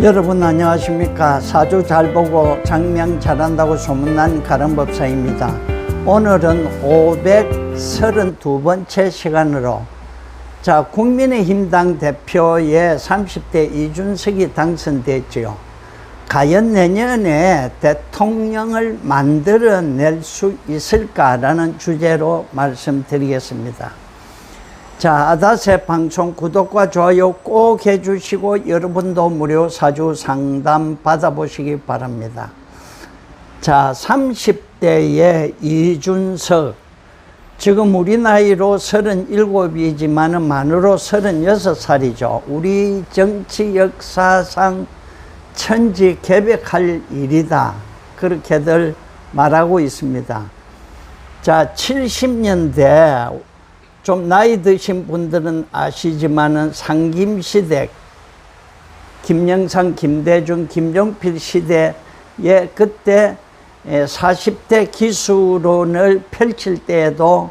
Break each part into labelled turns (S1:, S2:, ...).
S1: 여러분 안녕하십니까. 사주 잘 보고 장명 잘한다고 소문난 가름법사입니다. 오늘은 532번째 시간으로 국민의힘당 대표의 30대 이준석이 당선됐지요. 과연 내년에 대통령을 만들어낼 수 있을까라는 주제로 말씀드리겠습니다. 아다세 방송 구독과 좋아요 꼭 해주시고 여러분도 무료 사주 상담 받아보시기 바랍니다. 30대의 이준석, 지금 우리 나이로 37이지만 만으로 36살이죠. 우리 정치 역사상 천지개벽할 일이다, 그렇게들 말하고 있습니다. 70년대 좀 나이 드신 분들은 아시지만은 상김시대, 김영삼, 김대중, 김종필 시대에 그때 40대 기수론을 펼칠 때에도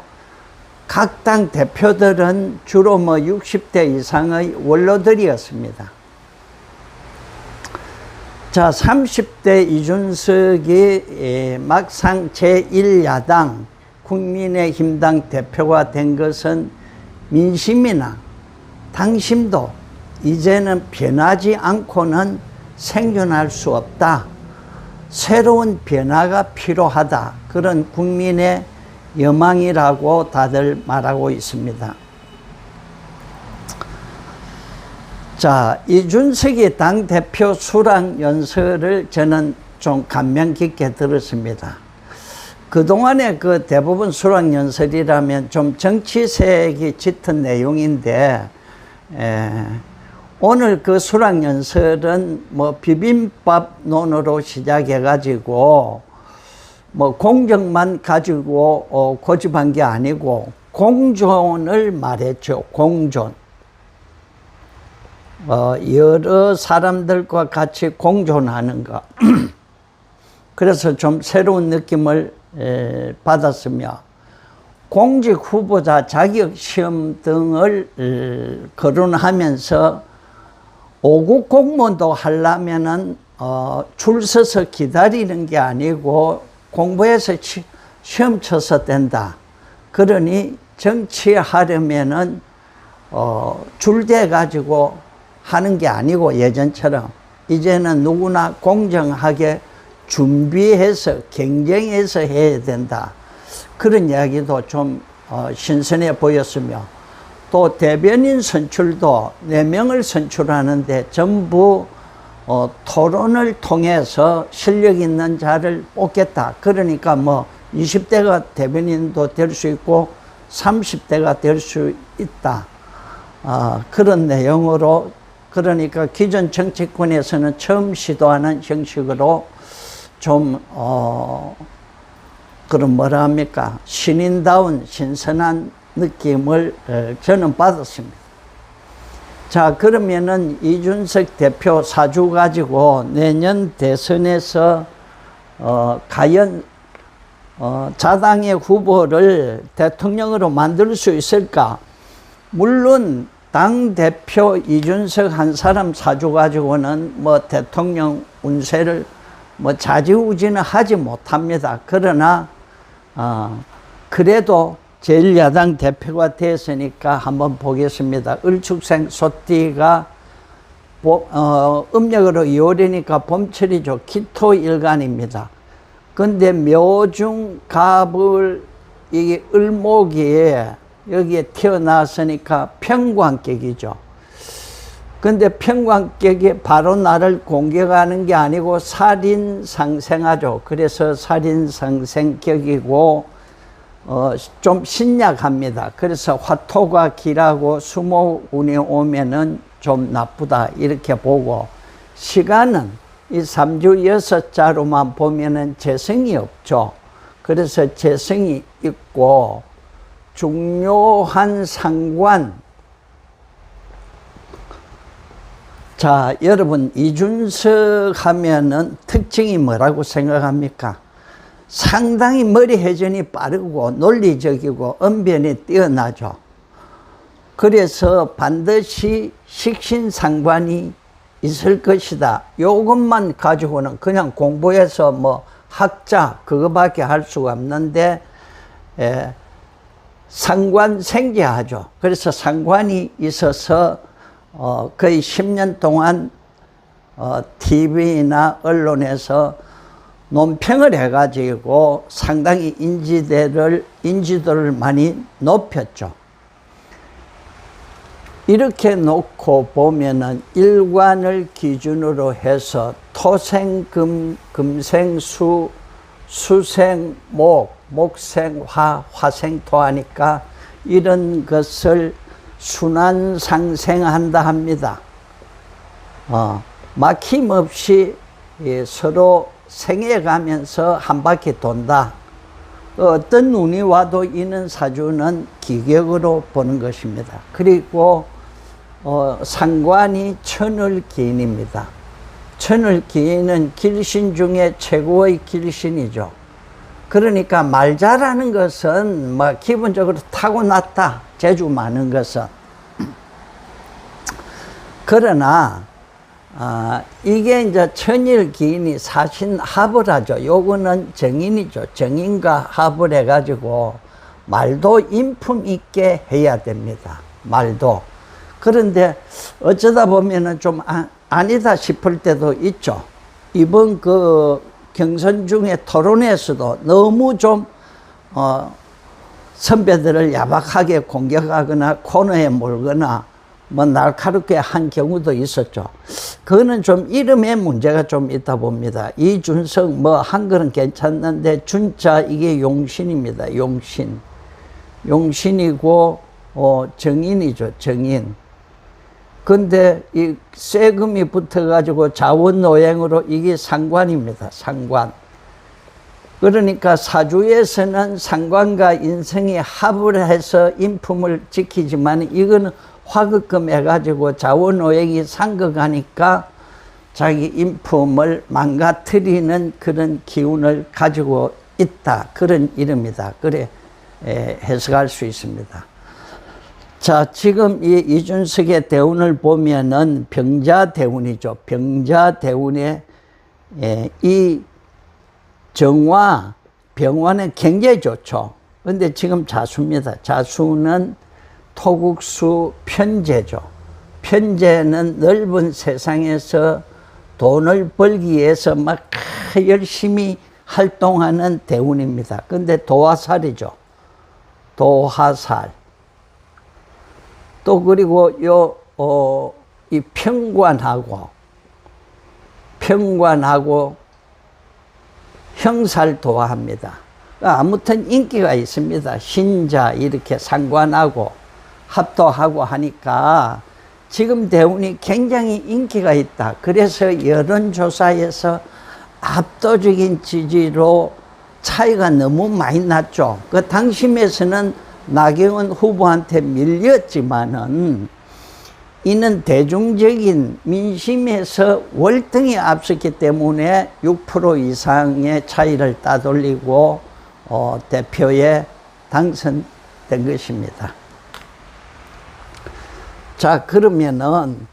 S1: 각 당 대표들은 주로 60대 이상의 원로들이었습니다. 30대 이준석이 막상 제1야당 국민의힘당 대표가 된 것은 민심이나 당심도 이제는 변하지 않고는 생존할 수 없다, 새로운 변화가 필요하다, 그런 국민의 여망이라고 다들 말하고 있습니다. 이준석이 당대표 수락연설을 저는 좀 감명 깊게 들었습니다. 그동안에 대부분 수락연설이라면 좀 정치색이 짙은 내용인데, 오늘 수락연설은 비빔밥론으로 시작해가지고 공정만 가지고 고집한 게 아니고 공존을 말했죠. 공존. 여러 사람들과 같이 공존하는 것. 그래서 좀 새로운 느낌을 받았으며, 공직 후보자 자격시험 등을 거론하면서 5급 공무원도 하려면은 줄 서서 기다리는 게 아니고 공부해서 시험 쳐서 된다. 그러니 정치하려면은 줄대 가지고 하는 게 아니고 예전처럼 이제는 누구나 공정하게 준비해서 경쟁해서 해야 된다, 그런 이야기도 좀 신선해 보였으며, 또 대변인 선출도 4명을 선출하는데 전부 토론을 통해서 실력 있는 자를 뽑겠다. 그러니까 20대가 대변인도 될 수 있고 30대가 될 수 있다, 그런 내용으로, 그러니까 기존 정치권에서는 처음 시도하는 형식으로 좀 그런 신인다운 신선한 느낌을 저는 받았습니다. 그러면은 이준석 대표 사주 가지고 내년 대선에서 과연 자당의 후보를 대통령으로 만들 수 있을까? 물론 당대표 이준석 한 사람 사주 가지고는 대통령 운세를 좌지우지는 하지 못합니다. 그러나 그래도 제1야당 대표가 됐으니까 한번 보겠습니다. 을축생 소띠가 음력으로 2월이니까 봄철이죠. 기토일간입니다. 근데 묘중 갑을 이게 을목이 여기에 태어났으니까 평관격이죠. 근데 평관격이 바로 나를 공격하는 게 아니고 살인상생하죠. 그래서 살인상생격이고 좀 신약합니다. 그래서 화토가 길하고 수목운이 오면은 좀 나쁘다, 이렇게 보고, 시간은 이 3주 6자로만 보면은 재성이 없죠. 그래서 재성이 있고 중요한 상관. 여러분, 이준석 하면은 특징이 뭐라고 생각합니까? 상당히 머리 회전이 빠르고 논리적이고 언변이 뛰어나죠. 그래서 반드시 식신상관이 있을 것이다. 요것만 가지고는 그냥 공부해서 뭐 학자 그거밖에 할 수가 없는데 상관생제하죠. 그래서 상관이 있어서 거의 10년 동안 TV나 언론에서 논평을 해가지고 상당히 인지도를 많이 높였죠. 이렇게 놓고 보면은 일관을 기준으로 해서 토생, 금생, 수생, 목생, 화생, 토 하니까 이런 것을 순환상생한다 합니다. 막힘없이 서로 생해가면서 한 바퀴 돈다. 어떤 운이 와도 이는 사주는 기격으로 보는 것입니다. 그리고 상관이 천을기인입니다. 천을기인은 길신 중에 최고의 길신이죠. 그러니까 말 잘하는 것은 막 기본적으로 타고났다. 재주 많은 것은. 그러나 이게 이제 천일기인이 사신합을 하죠. 요거는 정인이죠. 정인과 합을 해가지고 말도 인품 있게 해야 됩니다. 말도. 그런데 어쩌다 보면은 좀 아니다 싶을 때도 있죠. 이번 그 경선 중에 토론에서도 너무 좀 선배들을 야박하게 공격하거나 코너에 몰거나 뭐 날카롭게 한 경우도 있었죠. 그거는 좀 이름에 문제가 좀 있다 봅니다. 이준석 뭐 한글은 괜찮는데 준자 이게 용신입니다. 용신. 용신이고 정인이죠. 정인. 근데 이 세금이 붙어가지고 자원노행으로 이게 상관입니다. 상관. 그러니까 사주에서는 상관과 인성이 합을 해서 인품을 지키지만 이거는 화급금 해가지고 자원오행이 상극하니까 자기 인품을 망가뜨리는 그런 기운을 가지고 있다. 그런 이름이다. 그래 해석할 수 있습니다. 자, 지금 이 이준석의 대운을 보면은 병자대운이죠. 병자대운에 이 정화, 병화는 굉장히 좋죠. 근데 지금 자수입니다. 자수는 토국수 편재죠. 편재는 넓은 세상에서 돈을 벌기 위해서 막 열심히 활동하는 대운입니다. 근데 도화살이죠. 도화살. 또 그리고 이 평관하고 형살 도화합니다. 아무튼 인기가 있습니다. 신자 이렇게 상관하고 합도하고 하니까 지금 대운이 굉장히 인기가 있다. 그래서 여론조사에서 압도적인 지지로 차이가 너무 많이 났죠. 그 당심에서는 나경원 후보한테 밀렸지만은 이는 대중적인 민심에서 월등히 앞섰기 때문에 6% 이상의 차이를 따돌리고 대표에 당선된 것입니다. 자, 그러면은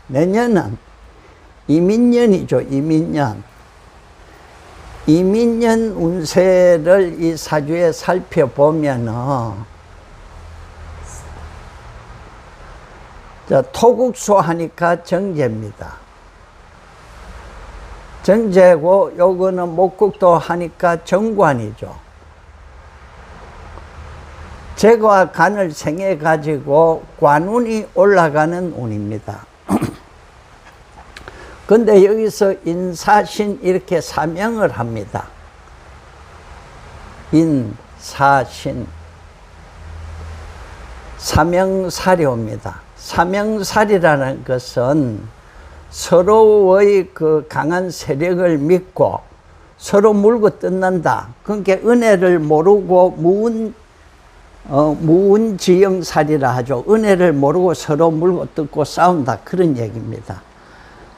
S1: 내년은 이민년이죠. 이민년 운세를 이 사주에 살펴보면은 자, 토국수 하니까 정제입니다. 정제고 요거는 목국도 하니까 정관이죠. 재과 간을 생해 가지고 관운이 올라가는 운입니다. 근데 여기서 인사신 이렇게 사명을 합니다. 인사신. 사명사료입니다. 사명살이라는 것은 서로의 그 강한 세력을 믿고 서로 물고 뜯는다. 그러니까 은혜를 모르고 무운지영살이라 하죠. 은혜를 모르고 서로 물고 뜯고 싸운다. 그런 얘기입니다.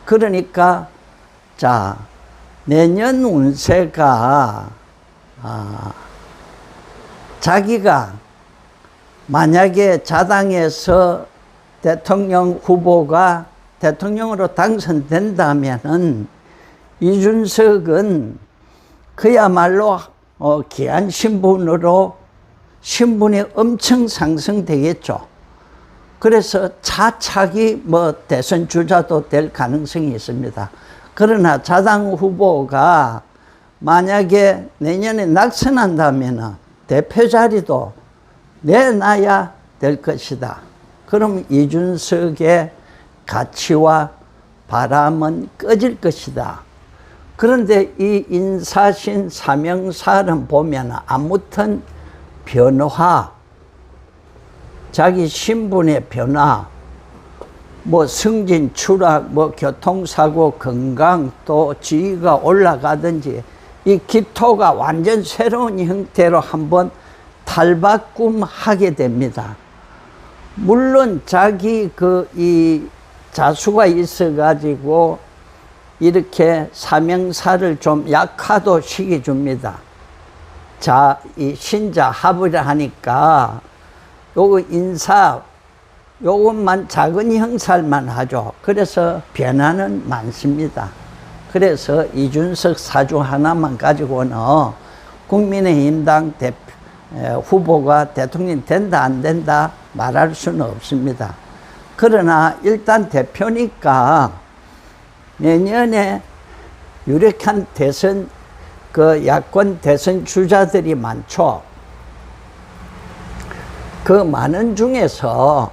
S1: 그러니까 자, 내년 운세가 자기가 만약에 자당에서 대통령 후보가 대통령으로 당선된다면은 이준석은 그야말로 귀한 신분으로 신분이 엄청 상승되겠죠. 그래서 차차기 대선 주자도 될 가능성이 있습니다. 그러나 자당 후보가 만약에 내년에 낙선한다면 대표 자리도 내놔야 될 것이다. 그럼 이준석의 가치와 바람은 꺼질 것이다. 그런데 이 인사신 사명살은 보면 아무튼 변화, 자기 신분의 변화, 승진, 추락, 교통사고, 건강, 또 지위가 올라가든지 이 기토가 완전 새로운 형태로 한번 탈바꿈하게 됩니다. 물론 자기 이 자수가 있어가지고 이렇게 사명사를 좀 약화도 시켜줍니다. 이 신자 합의를 하니까 요거 인사 요것만 작은 형살만 하죠. 그래서 변화는 많습니다. 그래서 이준석 사주 하나만 가지고는 국민의힘당 후보가 대통령이 된다 안 된다 말할 수는 없습니다. 그러나 일단 대표니까 내년에 유력한 대선 야권 대선 주자들이 많죠. 그 많은 중에서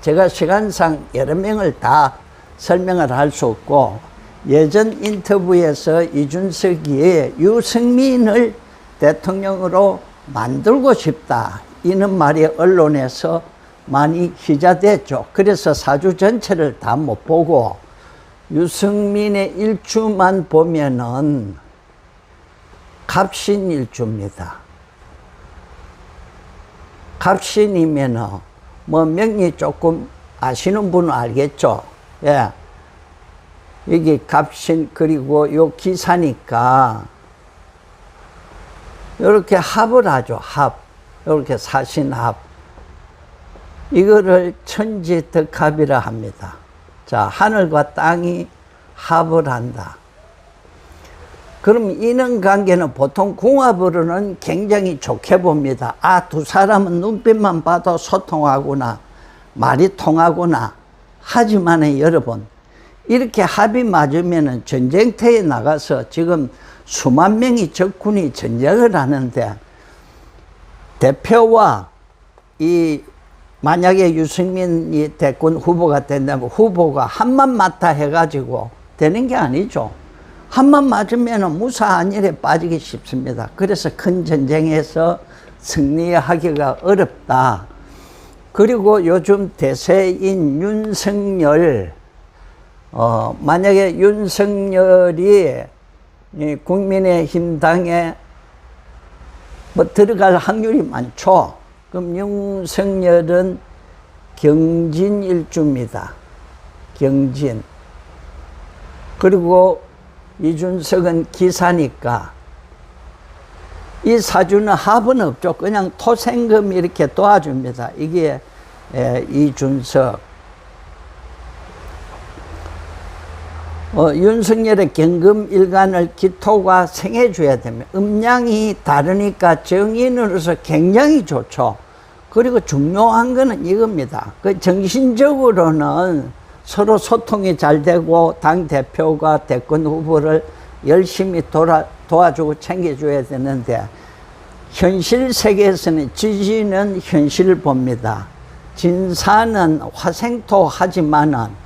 S1: 제가 시간상 여러 명을 다 설명을 할 수 없고, 예전 인터뷰에서 이준석이 유승민을 대통령으로 만들고 싶다 이런 말이 언론에서 많이 기자됐죠. 그래서 사주 전체를 다 못 보고 유승민의 일주만 보면은 갑신일주입니다. 갑신이면은 명리 조금 아시는 분은 알겠죠. 예. 이게 갑신, 그리고 요 기사니까 이렇게 합을 하죠. 합. 이렇게 사신합. 이거를 천지덕합이라 합니다. 자, 하늘과 땅이 합을 한다. 그럼 인원관계는 보통 궁합으로는 굉장히 좋게 봅니다. 두 사람은 눈빛만 봐도 소통하구나, 말이 통하구나. 하지만 여러분, 이렇게 합이 맞으면 전쟁터에 나가서 지금 수만 명의 적군이 전쟁을 하는데, 대표와 만약에 유승민이 대권 후보가 된다면 후보가 한만 맡아 해가지고 되는 게 아니죠. 한만 맞으면 무사한 일에 빠지기 쉽습니다. 그래서 큰 전쟁에서 승리하기가 어렵다. 그리고 요즘 대세인 윤석열, 만약에 윤석열이 국민의힘 당에 들어갈 확률이 많죠. 그럼 윤석열은 경진일주입니다. 경진. 그리고 이준석은 기사니까 이 사주는 합은 없죠. 그냥 토생금이 이렇게 도와줍니다. 이게 이준석. 윤석열의 경금일간을 기토가 생해줘야 됩니다. 음양이 다르니까 정인으로서 굉장히 좋죠. 그리고 중요한 거는 이겁니다. 정신적으로는 서로 소통이 잘 되고 당대표가 대권 후보를 열심히 도와주고 챙겨줘야 되는데, 현실 세계에서는 지지는 현실을 봅니다. 진사는 화생토 하지만은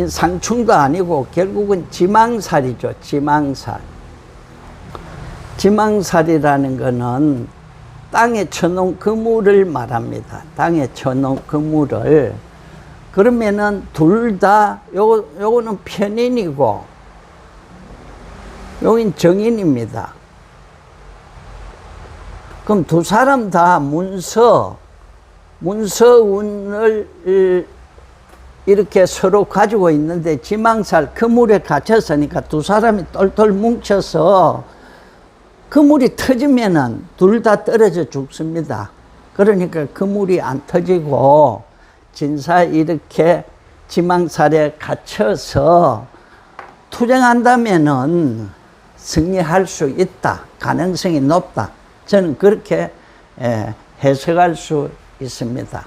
S1: 상충도 아니고 결국은 지망살이죠. 지망살. 지망살이라는 거는 땅에 쳐놓은 그물을 말합니다. 땅에 쳐놓은 그물을. 그러면은 둘 다 요거는 편인이고 여긴 정인입니다. 그럼 두 사람 다 문서운을 이렇게 서로 가지고 있는데 지망살 그물에 갇혔으니까 두 사람이 똘똘 뭉쳐서 그물이 터지면은 둘 다 떨어져 죽습니다. 그러니까 그물이 안 터지고 진사 이렇게 지망살에 갇혀서 투쟁한다면은 승리할 수 있다. 가능성이 높다. 저는 그렇게 해석할 수 있습니다.